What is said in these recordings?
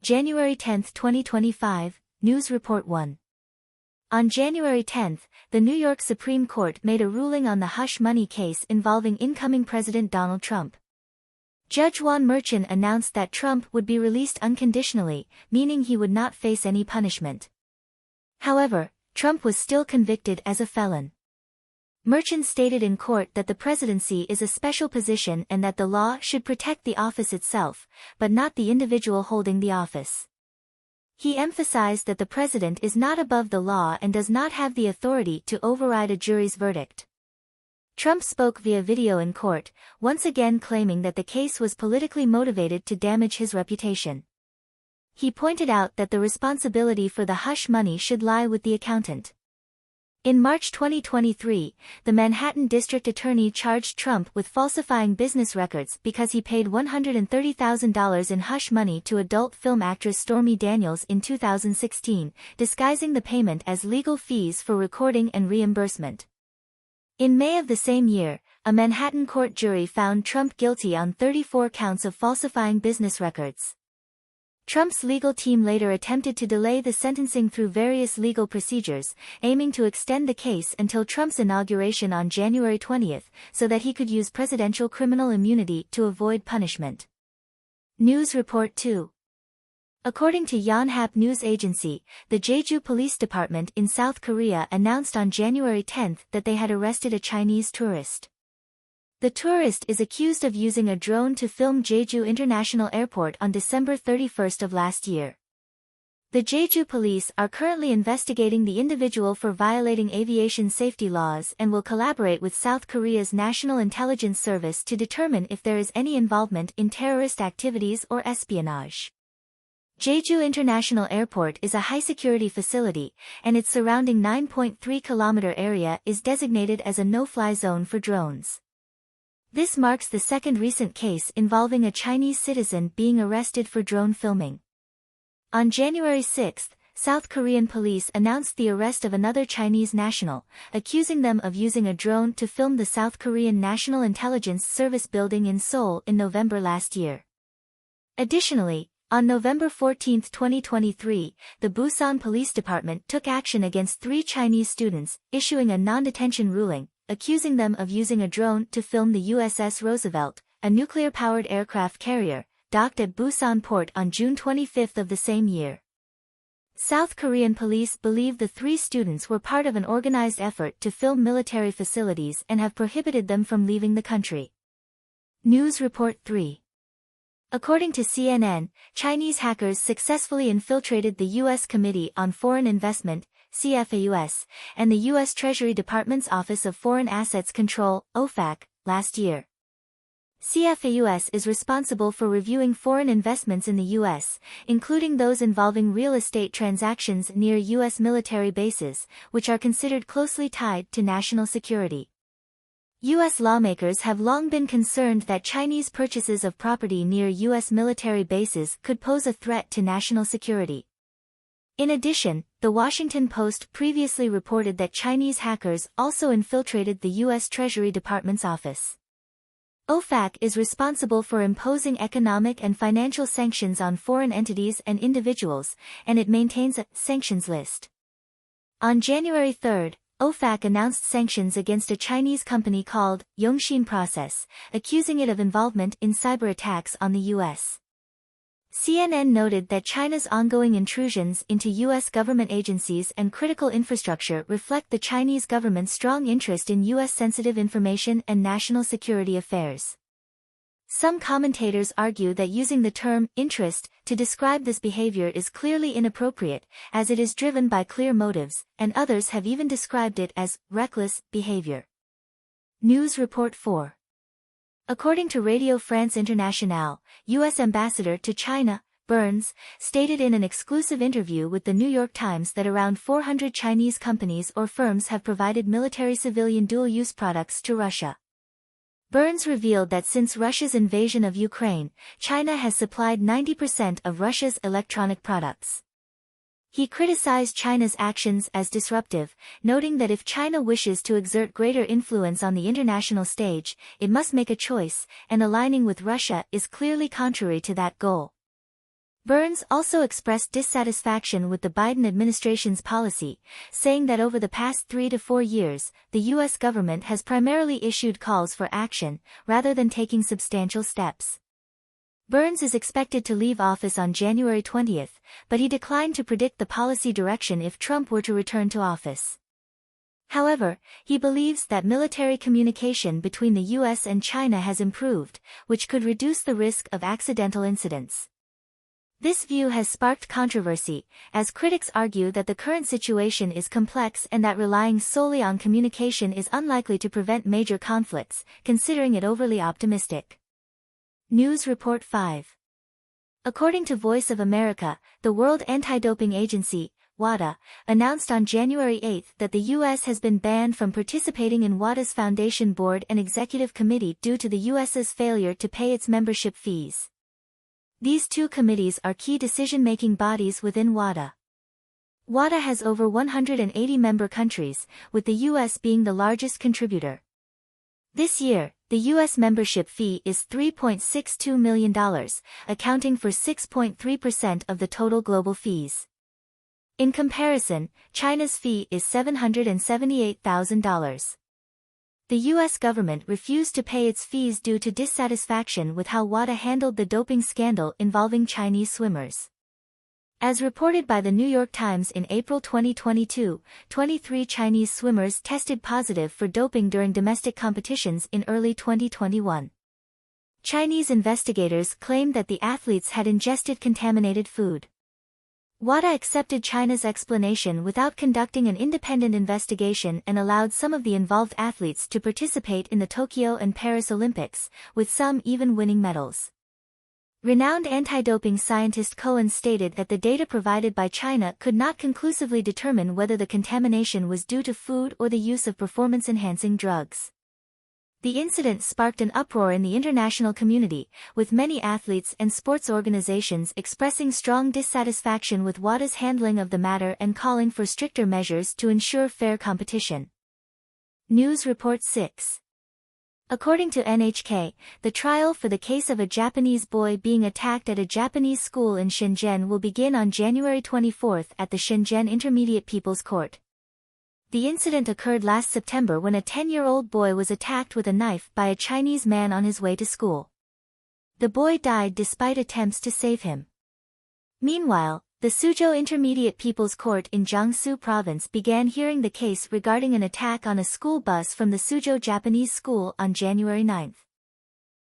January 10, 2025, News Report 1. On January 10, the New York Supreme Court made a ruling on the hush money case involving incoming President Donald Trump. Judge Juan Merchan announced that Trump would be released unconditionally, meaning he would not face any punishment. However, Trump was still convicted as a felon. Merchan stated in court that the presidency is a special position and that the law should protect the office itself, but not the individual holding the office. He emphasized that the president is not above the law and does not have the authority to override a jury's verdict. Trump spoke via video in court, once again claiming that the case was politically motivated to damage his reputation. He pointed out that the responsibility for the hush money should lie with the accountant. In March 2023, the Manhattan District Attorney charged Trump with falsifying business records because he paid $130,000 in hush money to adult film actress Stormy Daniels in 2016, disguising the payment as legal fees for recording and reimbursement. In May of the same year, a Manhattan court jury found Trump guilty on 34 counts of falsifying business records. Trump's legal team later attempted to delay the sentencing through various legal procedures, aiming to extend the case until Trump's inauguration on January 20, so that he could use presidential criminal immunity to avoid punishment. News Report 2. According to Yonhap News Agency, the Jeju Police Department in South Korea announced on January 10 that they had arrested a Chinese tourist. The tourist is accused of using a drone to film Jeju International Airport on December 31 of last year. The Jeju police are currently investigating the individual for violating aviation safety laws and will collaborate with South Korea's National Intelligence Service to determine if there is any involvement in terrorist activities or espionage. Jeju International Airport is a high-security facility, and its surrounding 9.3-kilometer area is designated as a no-fly zone for drones. This marks the second recent case involving a Chinese citizen being arrested for drone filming. On January 6, South Korean police announced the arrest of another Chinese national, accusing them of using a drone to film the South Korean National Intelligence Service building in Seoul in November last year. Additionally, on November 14, 2023, the Busan Police Department took action against 3 Chinese students, issuing a non-detention ruling, accusing them of using a drone to film the USS Roosevelt, a nuclear-powered aircraft carrier, docked at Busan Port on June 25 of the same year. South Korean police believe the 3 students were part of an organized effort to film military facilities and have prohibited them from leaving the country. News Report 3. According to CNN, Chinese hackers successfully infiltrated the U.S. Committee on Foreign Investment, CFAUS, and the U.S. Treasury Department's Office of Foreign Assets Control, OFAC, last year. CFAUS is responsible for reviewing foreign investments in the U.S., including those involving real estate transactions near U.S. military bases, which are considered closely tied to national security. U.S. lawmakers have long been concerned that Chinese purchases of property near U.S. military bases could pose a threat to national security. In addition, The Washington Post previously reported that Chinese hackers also infiltrated the U.S. Treasury Department's office. OFAC is responsible for imposing economic and financial sanctions on foreign entities and individuals, and it maintains a sanctions list. On January 3, OFAC announced sanctions against a Chinese company called Yongxin Process, accusing it of involvement in cyber attacks on the U.S. CNN noted that China's ongoing intrusions into U.S. government agencies and critical infrastructure reflect the Chinese government's strong interest in U.S.-sensitive information and national security affairs. Some commentators argue that using the term interest to describe this behavior is clearly inappropriate, as it is driven by clear motives, and others have even described it as reckless behavior. News Report 4. According to Radio France Internationale, U.S. Ambassador to China, Burns, stated in an exclusive interview with the New York Times that around 400 Chinese companies or firms have provided military-civilian dual-use products to Russia. Burns revealed that since Russia's invasion of Ukraine, China has supplied 90% of Russia's electronic products. He criticized China's actions as disruptive, noting that if China wishes to exert greater influence on the international stage, it must make a choice, and aligning with Russia is clearly contrary to that goal. Burns also expressed dissatisfaction with the Biden administration's policy, saying that over the past 3 to 4 years, the U.S. government has primarily issued calls for action, rather than taking substantial steps. Burns is expected to leave office on January 20, but he declined to predict the policy direction if Trump were to return to office. However, he believes that military communication between the U.S. and China has improved, which could reduce the risk of accidental incidents. This view has sparked controversy, as critics argue that the current situation is complex and that relying solely on communication is unlikely to prevent major conflicts, considering it overly optimistic. News Report 5. According to Voice of America, the World Anti-Doping Agency, WADA, announced on January 8 that the U.S. has been banned from participating in WADA's Foundation Board and Executive Committee due to the U.S.'s failure to pay its membership fees. These two committees are key decision-making bodies within WADA. WADA has over 180 member countries, with the U.S. being the largest contributor. This year, the U.S. membership fee is $3.62 million, accounting for 6.3% of the total global fees. In comparison, China's fee is $778,000. The U.S. government refused to pay its fees due to dissatisfaction with how WADA handled the doping scandal involving Chinese swimmers. As reported by the New York Times in April 2022, 23 Chinese swimmers tested positive for doping during domestic competitions in early 2021. Chinese investigators claimed that the athletes had ingested contaminated food. WADA accepted China's explanation without conducting an independent investigation and allowed some of the involved athletes to participate in the Tokyo and Paris Olympics, with some even winning medals. Renowned anti-doping scientist Cohen stated that the data provided by China could not conclusively determine whether the contamination was due to food or the use of performance-enhancing drugs. The incident sparked an uproar in the international community, with many athletes and sports organizations expressing strong dissatisfaction with WADA's handling of the matter and calling for stricter measures to ensure fair competition. News Report 6. According to NHK, the trial for the case of a Japanese boy being attacked at a Japanese school in Shenzhen will begin on January 24 at the Shenzhen Intermediate People's Court. The incident occurred last September when a 10-year-old boy was attacked with a knife by a Chinese man on his way to school. The boy died despite attempts to save him. Meanwhile, the Suzhou Intermediate People's Court in Jiangsu Province began hearing the case regarding an attack on a school bus from the Suzhou Japanese School on January 9.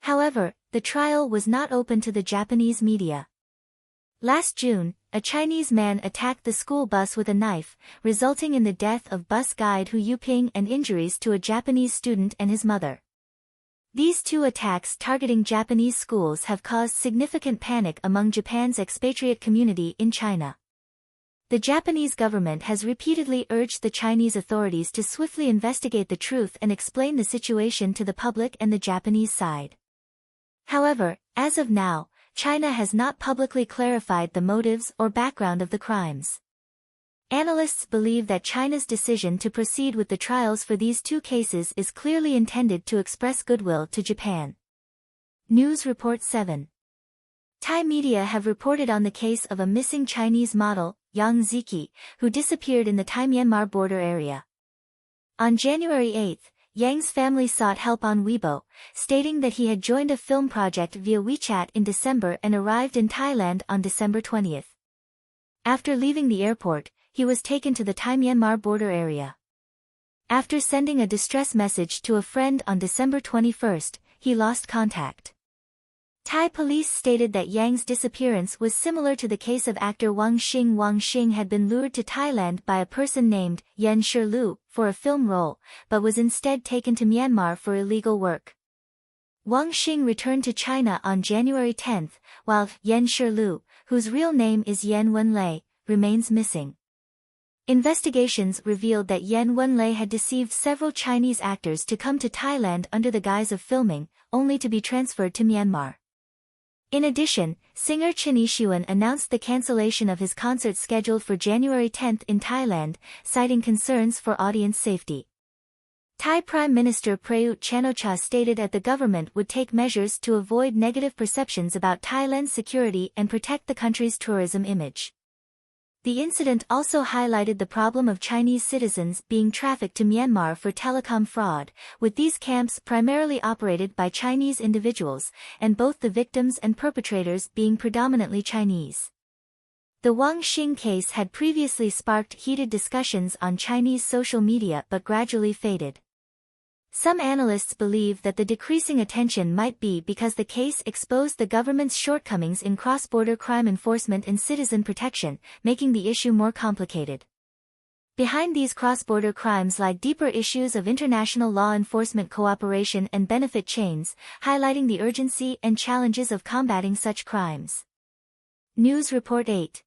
However, the trial was not open to the Japanese media. Last June, a Chinese man attacked the school bus with a knife, resulting in the death of bus guide Hu Yuping and injuries to a Japanese student and his mother. These two attacks targeting Japanese schools have caused significant panic among Japan's expatriate community in China. The Japanese government has repeatedly urged the Chinese authorities to swiftly investigate the truth and explain the situation to the public and the Japanese side. However, as of now, China has not publicly clarified the motives or background of the crimes. Analysts believe that China's decision to proceed with the trials for these two cases is clearly intended to express goodwill to Japan. News Report 7. Thai media have reported on the case of a missing Chinese model, Yang Ziki, who disappeared in the Thai-Myanmar border area. On January 8, Yang's family sought help on Weibo, stating that he had joined a film project via WeChat in December and arrived in Thailand on December 20. After leaving the airport, he was taken to the Thai-Myanmar border area. After sending a distress message to a friend on December 21, he lost contact. Thai police stated that Yang's disappearance was similar to the case of actor Wang Xing. Wang Xing had been lured to Thailand by a person named Yen Shirlu for a film role, but was instead taken to Myanmar for illegal work. Wang Xing returned to China on January 10, while Yen Shirlu, whose real name is Yen Wenlei, remains missing. Investigations revealed that Yen Wenlei had deceived several Chinese actors to come to Thailand under the guise of filming, only to be transferred to Myanmar. In addition, singer Chen Yixuan announced the cancellation of his concert scheduled for January 10 in Thailand, citing concerns for audience safety. Thai Prime Minister Prayut Chan-o-cha stated that the government would take measures to avoid negative perceptions about Thailand's security and protect the country's tourism image. The incident also highlighted the problem of Chinese citizens being trafficked to Myanmar for telecom fraud, with these camps primarily operated by Chinese individuals, and both the victims and perpetrators being predominantly Chinese. The Wang Xing case had previously sparked heated discussions on Chinese social media but gradually faded. Some analysts believe that the decreasing attention might be because the case exposed the government's shortcomings in cross-border crime enforcement and citizen protection, making the issue more complicated. Behind these cross-border crimes lie deeper issues of international law enforcement cooperation and benefit chains, highlighting the urgency and challenges of combating such crimes. News Report 8.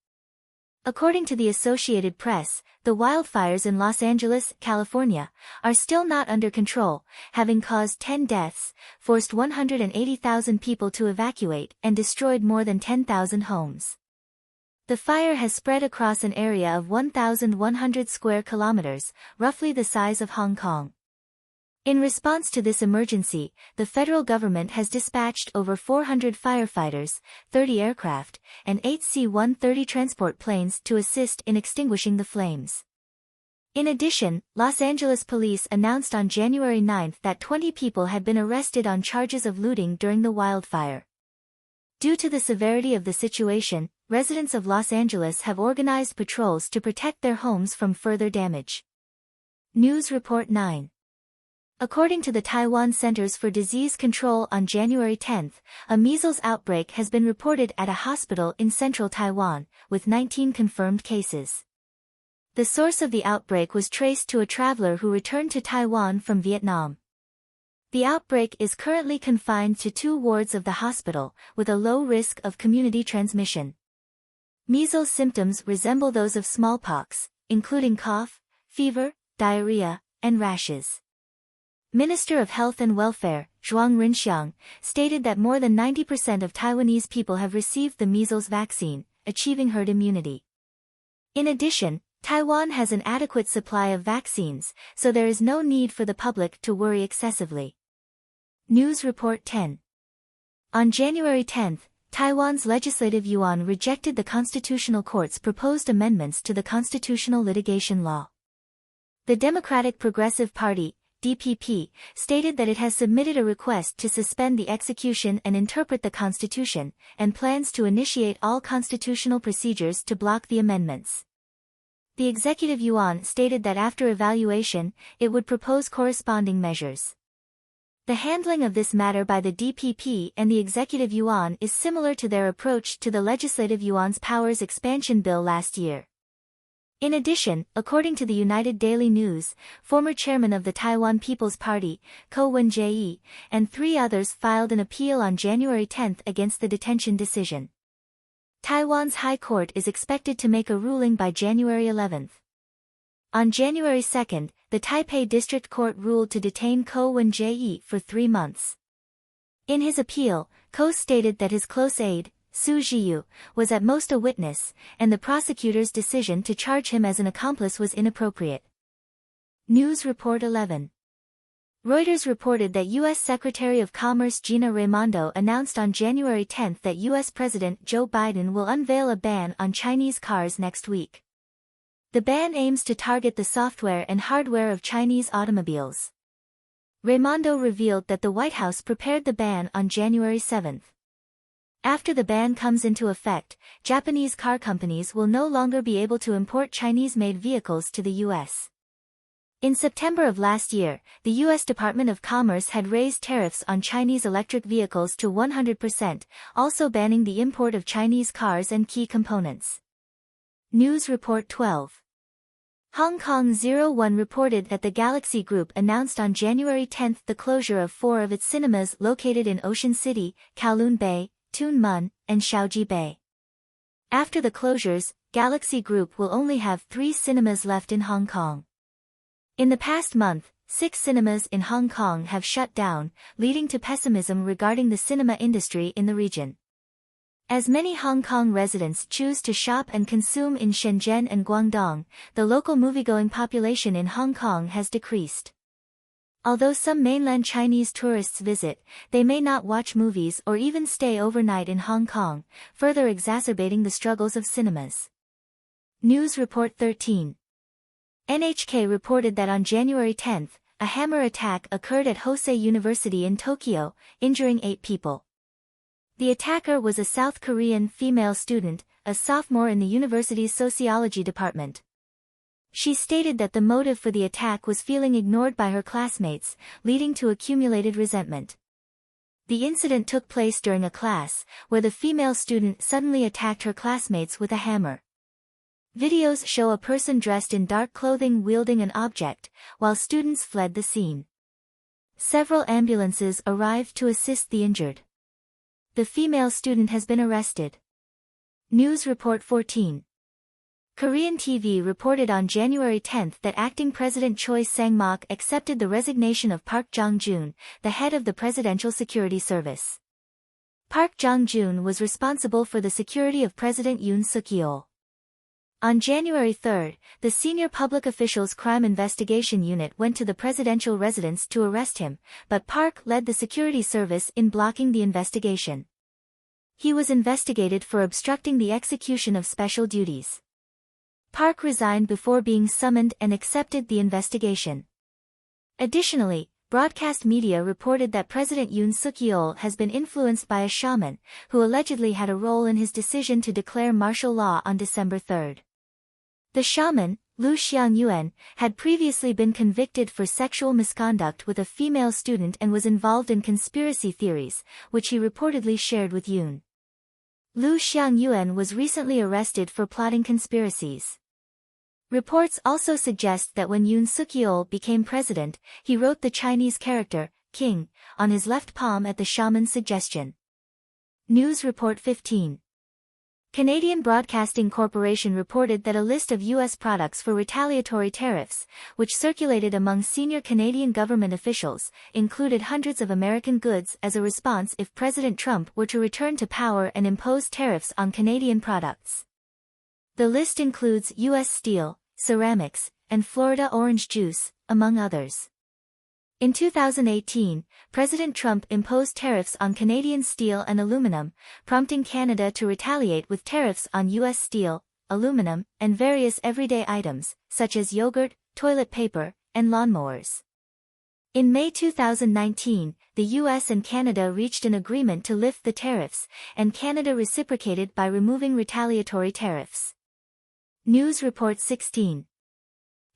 According to the Associated Press, the wildfires in Los Angeles, California, are still not under control, having caused 10 deaths, forced 180,000 people to evacuate, and destroyed more than 10,000 homes. The fire has spread across an area of 1,100 square kilometers, roughly the size of Hong Kong. In response to this emergency, the federal government has dispatched over 400 firefighters, 30 aircraft, and 8 C-130 transport planes to assist in extinguishing the flames. In addition, Los Angeles police announced on January 9 that 20 people had been arrested on charges of looting during the wildfire. Due to the severity of the situation, residents of Los Angeles have organized patrols to protect their homes from further damage. News Report 9. According to the Taiwan Centers for Disease Control on January 10, a measles outbreak has been reported at a hospital in central Taiwan, with 19 confirmed cases. The source of the outbreak was traced to a traveler who returned to Taiwan from Vietnam. The outbreak is currently confined to 2 wards of the hospital, with a low risk of community transmission. Measles symptoms resemble those of smallpox, including cough, fever, diarrhea, and rashes. Minister of Health and Welfare, Zhuang Rinxiang, stated that more than 90% of Taiwanese people have received the measles vaccine, achieving herd immunity. In addition, Taiwan has an adequate supply of vaccines, so there is no need for the public to worry excessively. News Report 10. On January 10, Taiwan's Legislative Yuan rejected the Constitutional Court's proposed amendments to the constitutional litigation law. The Democratic Progressive Party, DPP, stated that it has submitted a request to suspend the execution and interpret the Constitution, and plans to initiate all constitutional procedures to block the amendments. The Executive Yuan stated that after evaluation, it would propose corresponding measures. The handling of this matter by the DPP and the Executive Yuan is similar to their approach to the Legislative Yuan's powers expansion bill last year. In addition, according to the United Daily News, former chairman of the Taiwan People's Party, Ko Wen-jae, and 3 others filed an appeal on January 10 against the detention decision. Taiwan's High Court is expected to make a ruling by January 11. On January 2, the Taipei District Court ruled to detain Ko Wen-jae for 3 months. In his appeal, Ko stated that his close aide, Su Zhiyu, was at most a witness, and the prosecutor's decision to charge him as an accomplice was inappropriate. News Report 11. Reuters reported that U.S. Secretary of Commerce Gina Raimondo announced on January 10 that U.S. President Joe Biden will unveil a ban on Chinese cars next week. The ban aims to target the software and hardware of Chinese automobiles. Raimondo revealed that the White House prepared the ban on January 7. After the ban comes into effect, Japanese car companies will no longer be able to import Chinese-made vehicles to the U.S. In September of last year, the U.S. Department of Commerce had raised tariffs on Chinese electric vehicles to 100%, also banning the import of Chinese cars and key components. News Report 12. Hong Kong 01 reported that the Galaxy Group announced on January 10 the closure of 4 of its cinemas located in Ocean City, Kowloon Bay, Tuen Mun, and Shaoji Bay. After the closures, Galaxy Group will only have 3 cinemas left in Hong Kong. In the past month, 6 cinemas in Hong Kong have shut down, leading to pessimism regarding the cinema industry in the region. As many Hong Kong residents choose to shop and consume in Shenzhen and Guangdong, the local moviegoing population in Hong Kong has decreased. Although some mainland Chinese tourists visit, they may not watch movies or even stay overnight in Hong Kong, further exacerbating the struggles of cinemas. News Report 13. NHK reported that on January 10, a hammer attack occurred at Hosei University in Tokyo, injuring 8 people. The attacker was a South Korean female student, a sophomore in the university's sociology department. She stated that the motive for the attack was feeling ignored by her classmates, leading to accumulated resentment. The incident took place during a class, where the female student suddenly attacked her classmates with a hammer. Videos show a person dressed in dark clothing wielding an object, while students fled the scene. Several ambulances arrived to assist the injured. The female student has been arrested. News Report 14. Korean TV reported on January 10 that acting President Choi Sang-mok accepted the resignation of Park Jong-joon, the head of the Presidential Security Service. Park Jong-joon was responsible for the security of President Yoon Suk-yeol. On January 3, the Senior Public Officials Crime Investigation Unit went to the presidential residence to arrest him, but Park led the security service in blocking the investigation. He was investigated for obstructing the execution of special duties. Park resigned before being summoned and accepted the investigation. Additionally, broadcast media reported that President Yoon Suk-yeol has been influenced by a shaman, who allegedly had a role in his decision to declare martial law on December 3. The shaman, Lu Xiangyuan, had previously been convicted for sexual misconduct with a female student and was involved in conspiracy theories, which he reportedly shared with Yoon. Lu Xiangyuan was recently arrested for plotting conspiracies. Reports also suggest that when Yoon Suk-yeol became president, he wrote the Chinese character, King, on his left palm at the shaman's suggestion. News Report 15. Canadian Broadcasting Corporation reported that a list of U.S. products for retaliatory tariffs, which circulated among senior Canadian government officials, included hundreds of American goods as a response if President Trump were to return to power and impose tariffs on Canadian products. The list includes U.S. steel, ceramics, and Florida orange juice, among others. In 2018, President Trump imposed tariffs on Canadian steel and aluminum, prompting Canada to retaliate with tariffs on U.S. steel, aluminum, and various everyday items, such as yogurt, toilet paper, and lawnmowers. In May 2019, the U.S. and Canada reached an agreement to lift the tariffs, and Canada reciprocated by removing retaliatory tariffs. News Report 16.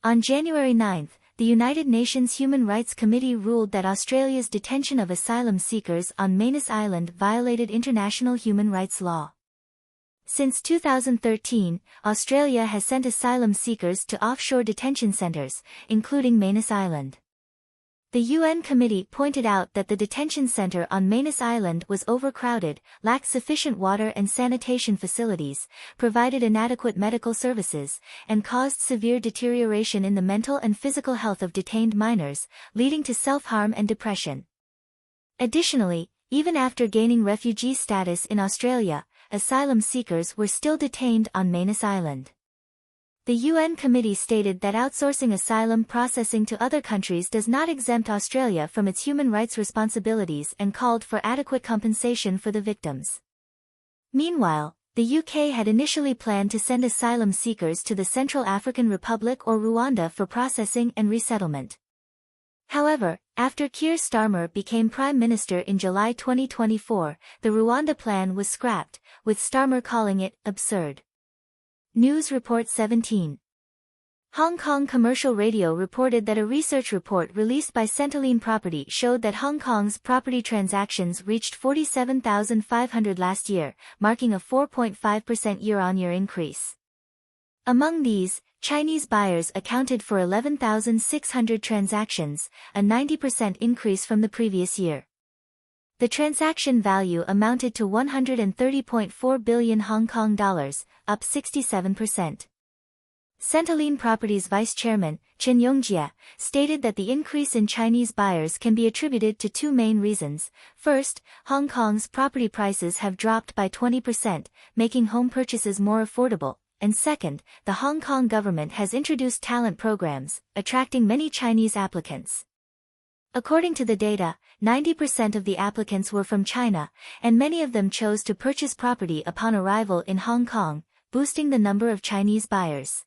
On January 9, the United Nations Human Rights Committee ruled that Australia's detention of asylum seekers on Manus Island violated international human rights law. Since 2013, Australia has sent asylum seekers to offshore detention centres, including Manus Island. The UN committee pointed out that the detention center on Manus Island was overcrowded, lacked sufficient water and sanitation facilities, provided inadequate medical services, and caused severe deterioration in the mental and physical health of detained minors, leading to self-harm and depression. Additionally, even after gaining refugee status in Australia, asylum seekers were still detained on Manus Island. The UN committee stated that outsourcing asylum processing to other countries does not exempt Australia from its human rights responsibilities and called for adequate compensation for the victims. Meanwhile, the UK had initially planned to send asylum seekers to the Central African Republic or Rwanda for processing and resettlement. However, after Keir Starmer became Prime Minister in July 2024, the Rwanda plan was scrapped, with Starmer calling it absurd. News Report 17. Hong Kong Commercial Radio reported that a research report released by Centelline Property showed that Hong Kong's property transactions reached 47,500 last year, marking a 4.5% year-on-year increase. Among these, Chinese buyers accounted for 11,600 transactions, a 90% increase from the previous year. The transaction value amounted to 130.4 billion Hong Kong dollars, up 67%. Centelline Properties Vice Chairman, Chen Yongjie, stated that the increase in Chinese buyers can be attributed to two main reasons. First, Hong Kong's property prices have dropped by 20%, making home purchases more affordable. And second, the Hong Kong government has introduced talent programs, attracting many Chinese applicants. According to the data, 90% of the applicants were from China, and many of them chose to purchase property upon arrival in Hong Kong, boosting the number of Chinese buyers.